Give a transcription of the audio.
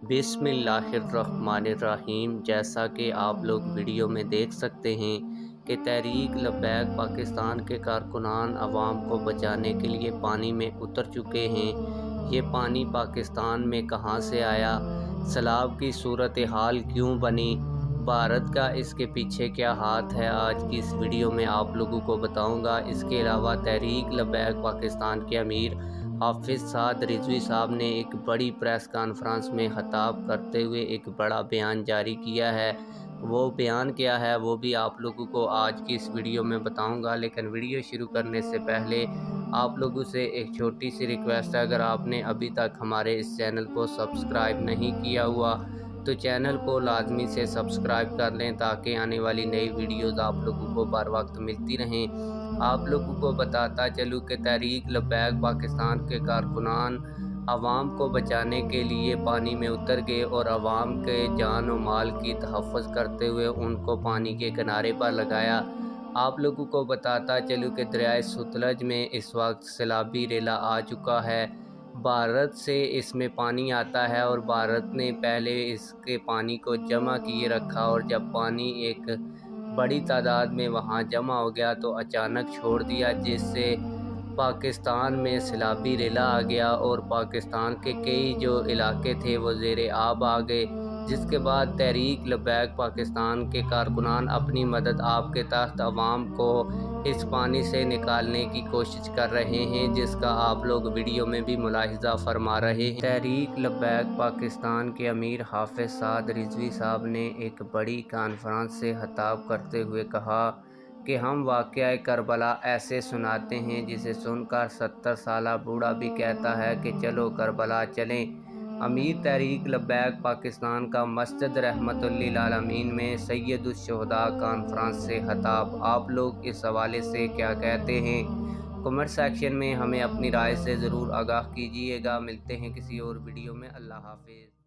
बिस्मिल्लाहिर्रहमानिर्रहीम। जैसा कि आप लोग वीडियो में देख सकते हैं कि तहरीक लब्बैक पाकिस्तान के कारकुनान अवाम को बचाने के लिए पानी में उतर चुके हैं। ये पानी पाकिस्तान में कहां से आया, सैलाब की सूरत हाल क्यों बनी, भारत का इसके पीछे क्या हाथ है, आज की इस वीडियो में आप लोगों को बताऊंगा। इसके अलावा तहरीक लब्बैक पाकिस्तान के अमीर हाफिज़ साद रिजवी साहब ने एक बड़ी प्रेस कॉन्फ्रेंस में खिताब करते हुए एक बड़ा बयान जारी किया है। वो बयान क्या है वो भी आप लोगों को आज की इस वीडियो में बताऊंगा। लेकिन वीडियो शुरू करने से पहले आप लोगों से एक छोटी सी रिक्वेस्ट है, अगर आपने अभी तक हमारे इस चैनल को सब्सक्राइब नहीं किया हुआ तो चैनल को लाजमी से सब्सक्राइब कर लें ताकि आने वाली नई वीडियोज़ आप लोगों को बर वक्त मिलती रहें। आप लोगों को बताता चलूँ कि तहरीक लब्बैक पाकिस्तान के कारकुनान अवाम को बचाने के लिए पानी में उतर गए और अवाम के जान और माल की तहफ़्फ़ुज़ करते हुए उनको पानी के किनारे पर लगाया। आप लोगों को बताता चलूँ कि दरियाए सतलज में इस वक्त सैलाबी रेला आ चुका है। भारत से इसमें पानी आता है और भारत ने पहले इसके पानी को जमा किए रखा, और जब पानी एक बड़ी तादाद में वहाँ जमा हो गया तो अचानक छोड़ दिया, जिससे पाकिस्तान में सैलाबी रेला आ गया और पाकिस्तान के कई जो इलाके थे वो ज़ेरे आब आ गए। जिसके बाद तहरीक लब्बैक पाकिस्तान के कारकुनान अपनी मदद आपके तहत अवाम को इस पानी से निकालने की कोशिश कर रहे हैं, जिसका आप लोग वीडियो में भी मुलाहिज़ा फरमा रहे हैं। तहरीक लब्बैक पाकिस्तान के अमीर हाफिज़ साद रिजवी साहब ने एक बड़ी कॉन्फ्रेंस से खिताब करते हुए कहा कि हम वाक़या करबला ऐसे सुनाते हैं जिसे सुनकर 70 साला बूढ़ा भी कहता है कि चलो करबला चलें। अमीर तहरीक लब्बैक पाकिस्तान का मस्जिद रहमतुल लिल आलमीन में सैयदुश शुहदा कॉन्फ्रेंस से खिताब, आप लोग इस हवाले से क्या कहते हैं? कमेंट सेक्शन में हमें अपनी राय से ज़रूर आगाह कीजिएगा। मिलते हैं किसी और वीडियो में। अल्लाह हाफिज़।